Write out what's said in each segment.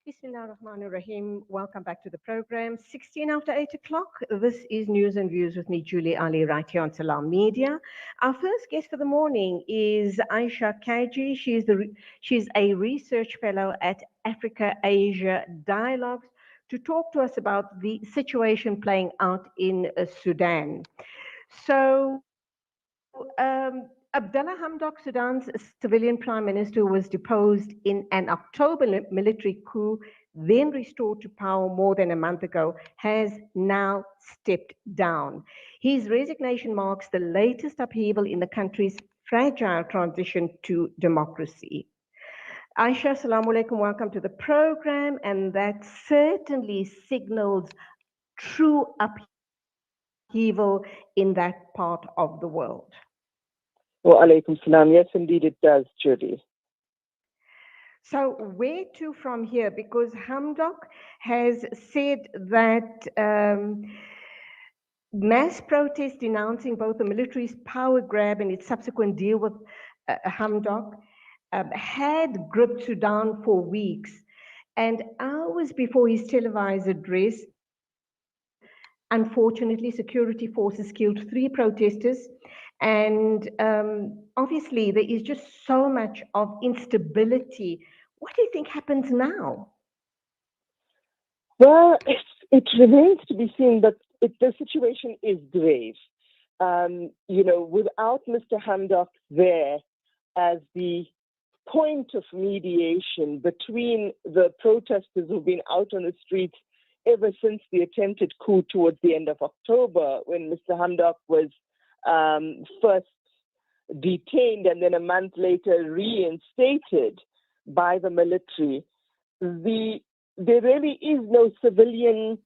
Bismillahirrahmanirrahim. Welcome back to the program. 16 after 8 o'clock. This is News and Views with me, Julie Ali, right here on Salam Media. Our first guest for the morning is Ayesha Kajee. She's a research fellow at Africa Asia Dialogues to talk to us about the situation playing out in Sudan. So, Abdalla Hamdok, Sudan's civilian prime minister, was deposed in an October military coup, then restored to power more than a month ago, has now stepped down. His resignation marks the latest upheaval in the country's fragile transition to democracy. Aisha, assalamu alaikum, welcome to the program, and that certainly signals true upheaval in that part of the world. Wa alaikum salam. Yes, indeed it does, Judy. So where to from here? Because Hamdok has said that mass protests denouncing both the military's power grab and its subsequent deal with Hamdok had gripped Sudan for weeks. And hours before his televised address, unfortunately, security forces killed 3 protesters. And obviously, there is just so much of instability. What do you think happens now? Well, it remains to be seen, but the situation is grave. Without Mr. Hamdok there as the point of mediation between the protesters who've been out on the streets ever since the attempted coup towards the end of October, when Mr. Hamdok was first detained and then a month later reinstated by the military, there really is no civilian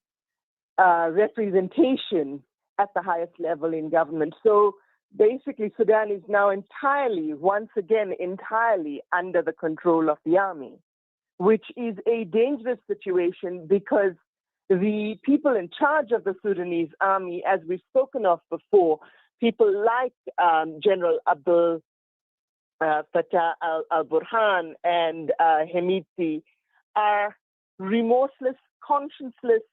representation at the highest level in government. So basically, Sudan is now once again entirely under the control of the army, which is a dangerous situation because the people in charge of the Sudanese army, as we've spoken of before, people like General Abdul Fattah al-Burhan and Hemedti, are remorseless, conscienceless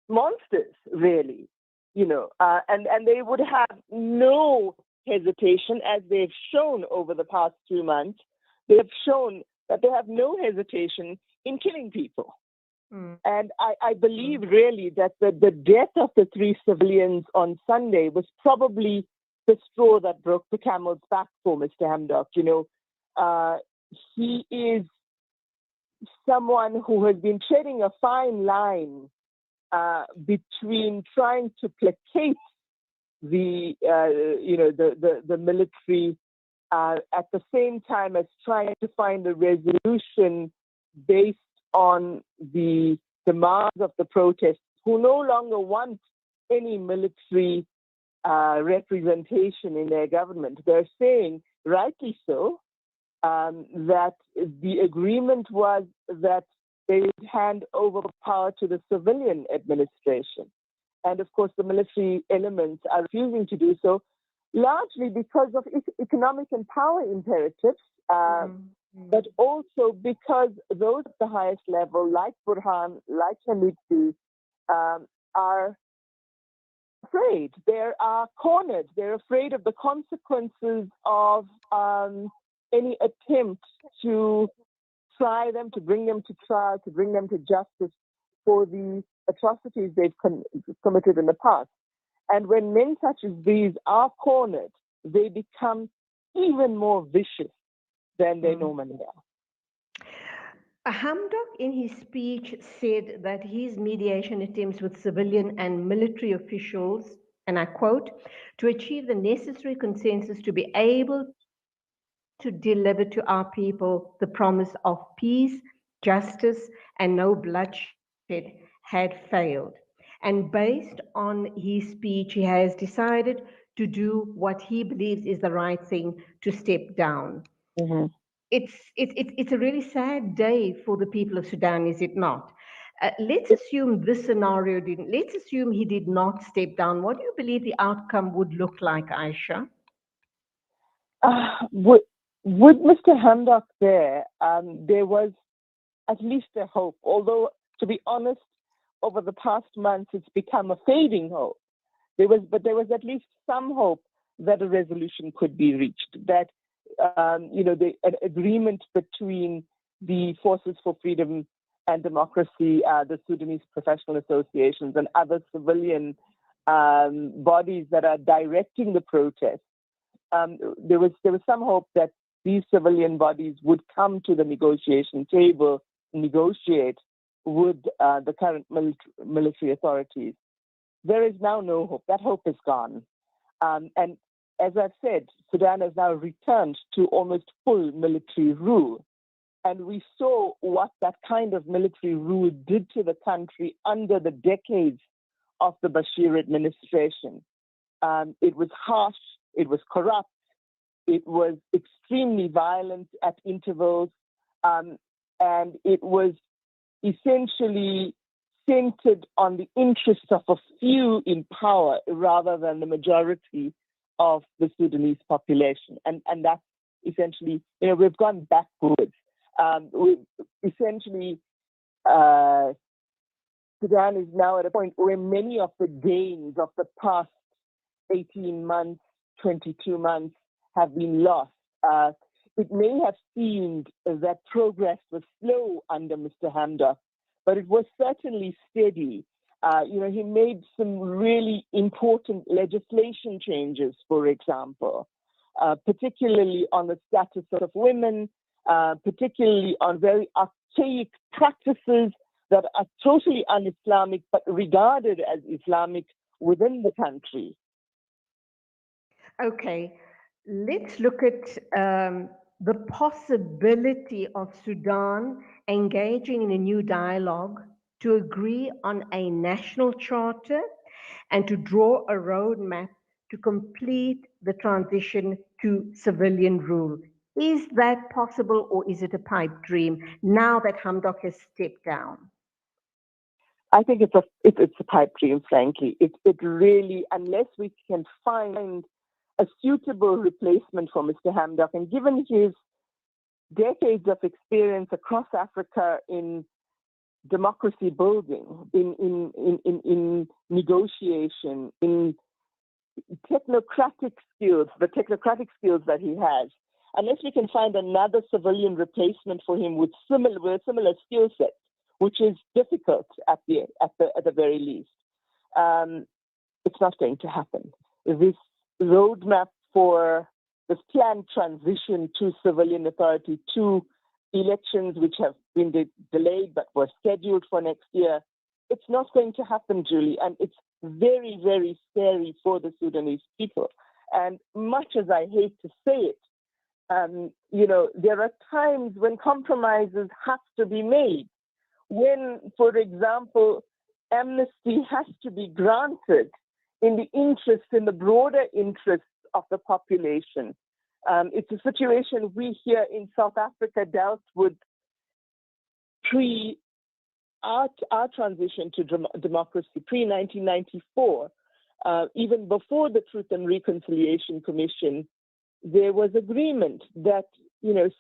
monsters, really, and they would have no hesitation, as they've shown over the past 2 months. They have shown that they have no hesitation in killing people. And I believe really that the death of the 3 civilians on Sunday was probably the straw that broke the camel's back for Mr. Hamdok. He is someone who has been treading a fine line between trying to placate the military at the same time as trying to find a resolution based on the demands of the protests, who no longer want any military representation in their government. They're saying, rightly so, that the agreement was that they would hand over power to the civilian administration. And of course, the military elements are refusing to do so, largely because of economic and power imperatives, but also because those at the highest level, like Burhan, like Hemedti, are afraid. They are cornered. They're afraid of the consequences of any attempt to try them, to bring them to trial, to bring them to justice for the atrocities they've committed in the past. And when men such as these are cornered, they become even more vicious than they normally are. Hamdok, in his speech, said that his mediation attempts with civilian and military officials, and I quote, to achieve the necessary consensus to be able to deliver to our people the promise of peace, justice, and no bloodshed had failed. And based on his speech, he has decided to do what he believes is the right thing, to step down. It's a really sad day for the people of Sudan, is it not? Let's assume this scenario didn't. Let's assume he did not step down. What do you believe the outcome would look like, Aisha? With Mr. Hamdok there was at least a hope, although, to be honest, over the past months, it's become a fading hope. There was at least some hope that a resolution could be reached, that an agreement between the Forces for Freedom and Democracy, the Sudanese professional associations, and other civilian bodies that are directing the protests. There was some hope that these civilian bodies would come to the negotiation table, negotiate with the current military authorities. There is now no hope. That hope is gone. And as I've said, Sudan has now returned to almost full military rule. And we saw what that kind of military rule did to the country under the decades of the Bashir administration. It was harsh, it was corrupt, it was extremely violent at intervals, and it was essentially centered on the interests of a few in power rather than the majority of the Sudanese population. And that's essentially, we've gone backwards. Sudan is now at a point where many of the gains of the past 18 months, 22 months have been lost. It may have seemed that progress was slow under Mr. Hamdok, but it was certainly steady. He made some really important legislation changes, for example, particularly on the status of women, particularly on very archaic practices that are totally un-Islamic, but regarded as Islamic within the country. Okay, let's look at the possibility of Sudan engaging in a new dialogue to agree on a national charter and to draw a roadmap to complete the transition to civilian rule. Is that possible, or is it a pipe dream now that Hamdok has stepped down? I think it's a pipe dream, frankly. It really, unless we can find a suitable replacement for Mr. Hamdok, and given his decades of experience across Africa in democracy building, in negotiation, in technocratic skills, the technocratic skills that he has, unless we can find another civilian replacement for him with similar skill sets, which is difficult at the very least, it's not going to happen. This roadmap for this planned transition to civilian authority, to elections which have been delayed but were scheduled for next year, it's not going to happen, Julie, and it's very, very scary for the Sudanese people. And much as I hate to say it, there are times when compromises have to be made. When, for example, amnesty has to be granted in the broader interests of the population. It's a situation we here in South Africa dealt with our transition to democracy, pre-1994. Even before the Truth and Reconciliation Commission, there was agreement that,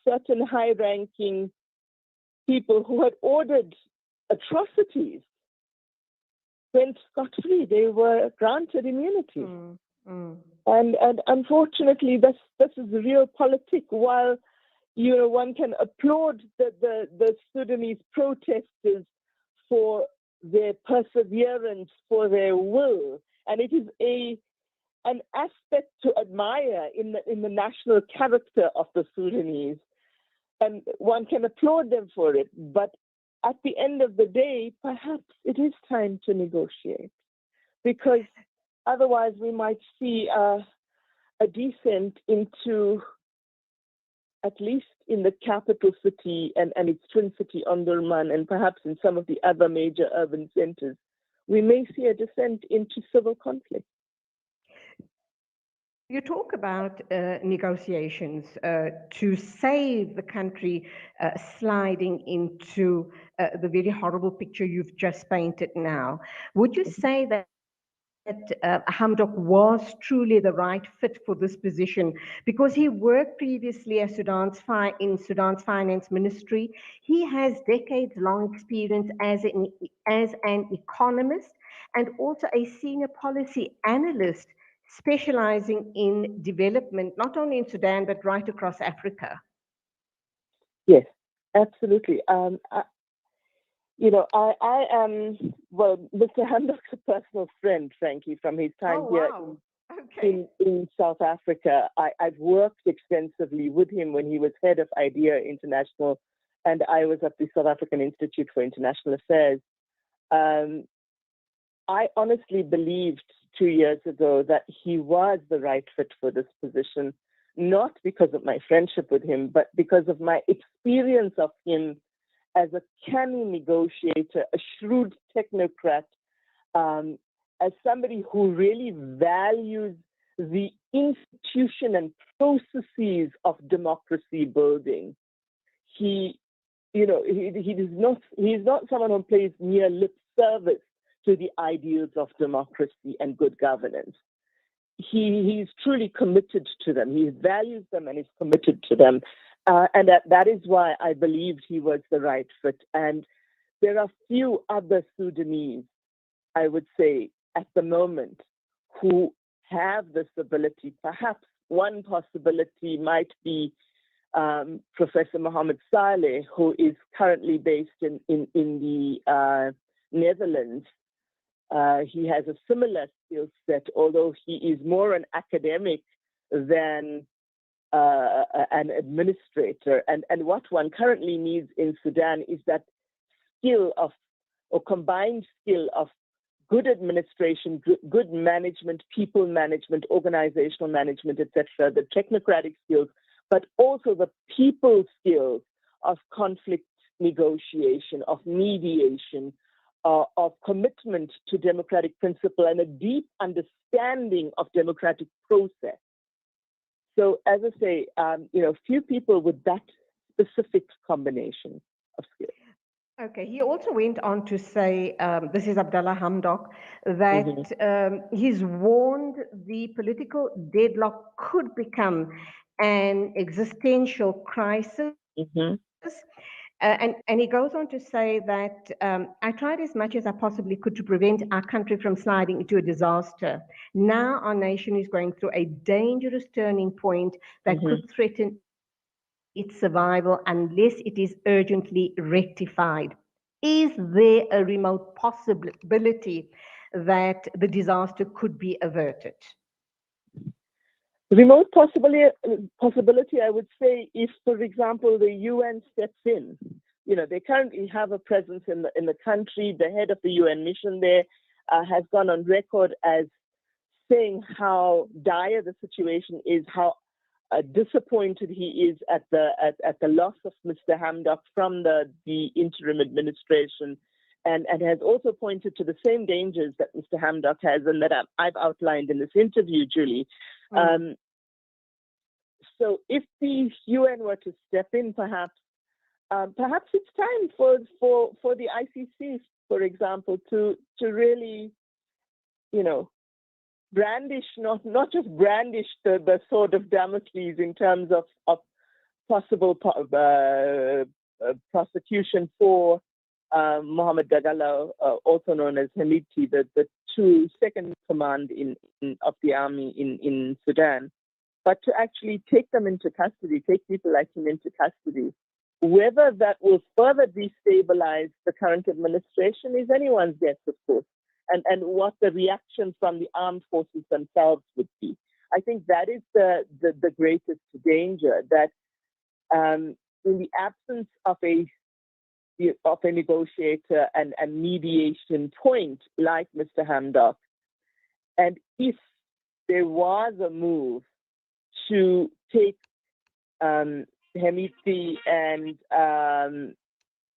certain high-ranking people who had ordered atrocities went scot-free. They were granted immunity. And unfortunately, this is real politics. While one can applaud the Sudanese protesters for their perseverance, for their will, and it is an aspect to admire in the national character of the Sudanese, and one can applaud them for it. But at the end of the day, perhaps it is time to negotiate, because otherwise we might see a descent into, at least in the capital city and its twin city, Omdurman, and perhaps in some of the other major urban centers, we may see a descent into civil conflict. You talk about negotiations to save the country sliding into the very horrible picture you've just painted now. Would you say that Hamdok was truly the right fit for this position because he worked previously as in Sudan's finance ministry. He has decades-long experience as an economist and also a senior policy analyst specializing in development, not only in Sudan, but right across Africa. Yes, absolutely. I am, well, Mr. Hamdok's a personal friend, frankly, from his time here in South Africa. I've worked extensively with him when he was head of IDEA International, and I was at the South African Institute for International Affairs. I honestly believed 2 years ago that he was the right fit for this position, not because of my friendship with him, but because of my experience of him as a canny negotiator, a shrewd technocrat, as somebody who really values the institution and processes of democracy building. He's not someone who plays mere lip service to the ideals of democracy and good governance. He's truly committed to them. He values them and is committed to them. And that is why I believed he was the right fit. And there are few other Sudanese, I would say, at the moment, who have this ability. Perhaps one possibility might be Professor Mohammed Saleh, who is currently based in the Netherlands. He has a similar skill set, although he is more an academic than an administrator. And what one currently needs in Sudan is that skill of, or combined skill of, good administration, good management, people management, organizational management, etc., the technocratic skills, but also the people skills of conflict negotiation, of mediation, of commitment to democratic principle, and a deep understanding of democratic process. So, as I say, few people with that specific combination of skills. Okay, he also went on to say, this is Abdalla Hamdok, that he's warned the political deadlock could become an existential crisis. And he goes on to say that I tried as much as I possibly could to prevent our country from sliding into a disaster. Now our nation is going through a dangerous turning point that could threaten its survival unless it is urgently rectified. Is there a remote possibility that the disaster could be averted? The remote possibility, I would say, if, for example, the UN steps in. They currently have a presence in the country. The head of the UN mission there has gone on record as saying how dire the situation is, how disappointed he is at the loss of Mr. Hamdok from the interim administration, and has also pointed to the same dangers that Mr. Hamdok has and that I've outlined in this interview, Julie. So if the UN were to step in, perhaps it's time for the ICC, for example, to really, brandish, not just brandish the sword of Damocles in terms of possible prosecution for Mohammed Dagalo, also known as Hamidti, the second command of the army in Sudan, but to actually take them into custody, take people like him into custody. Whether that will further destabilize the current administration is anyone's guess, of course, and what the reaction from the armed forces themselves would be. I think that is the greatest danger, that in the absence of a negotiator and mediation point like Mr. Hamdok, and if there was a move to take Hamidti and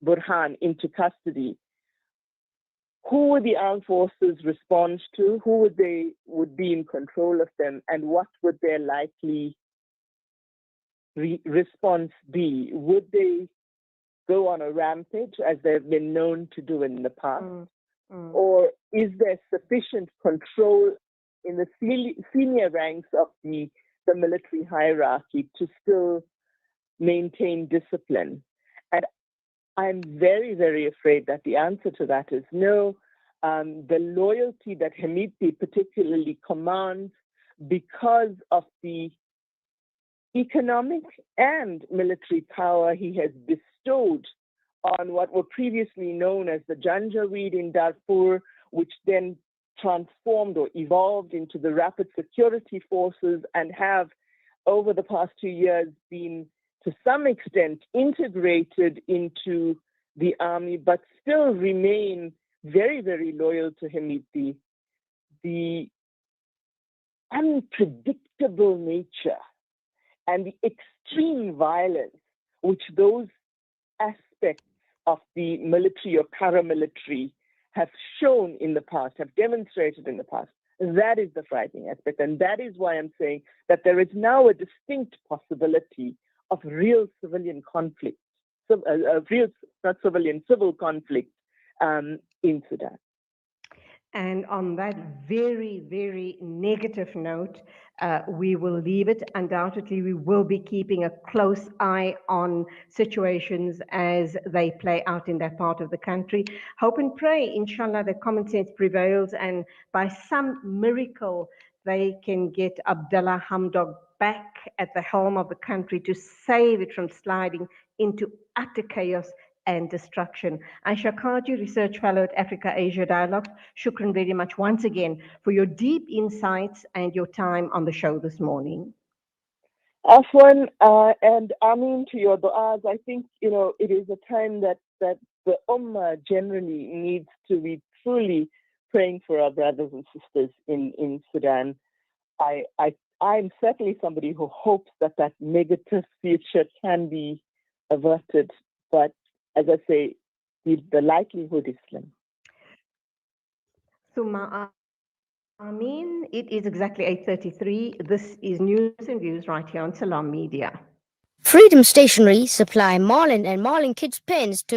Burhan into custody, who would the armed forces respond to? Who would be in control of them, and what would their likely response be? Would they go on a rampage, as they've been known to do in the past? or is there sufficient control in the senior ranks of the military hierarchy to still maintain discipline? And I'm very, very afraid that the answer to that is no. The loyalty that Hamidti particularly commands, because of the economic and military power he has bestowed on what were previously known as the Janjaweed in Darfur, which then transformed or evolved into the Rapid Security Forces and have, over the past 2 years, been to some extent integrated into the army, but still remain very, very loyal to Hamidti. The unpredictable nature and the extreme violence which those aspects of the military or paramilitary have shown in the past, have demonstrated in the past, that is the frightening aspect. And that is why I'm saying that there is now a distinct possibility of real civilian conflict, civil conflict in Sudan. And on that very, very negative note, we will leave it. Undoubtedly, we will be keeping a close eye on situations as they play out in that part of the country. Hope and pray, inshallah, that common sense prevails and by some miracle, they can get Abdalla Hamdok back at the helm of the country to save it from sliding into utter chaos and destruction. Ayesha Kajee, Research Fellow at Africa-Asia Dialogue, shukran very much once again for your deep insights and your time on the show this morning. Afwan, and Amin, to your du'as, I think, it is a time that the Ummah generally needs to be truly praying for our brothers and sisters in Sudan. I'm certainly somebody who hopes that negative future can be averted, but as I say, the likelihood is slim. Summa Amin, it is exactly 8:33. This is News and Views right here on Salam Media. Freedom Stationery supply Marlin and Marlin Kids pens to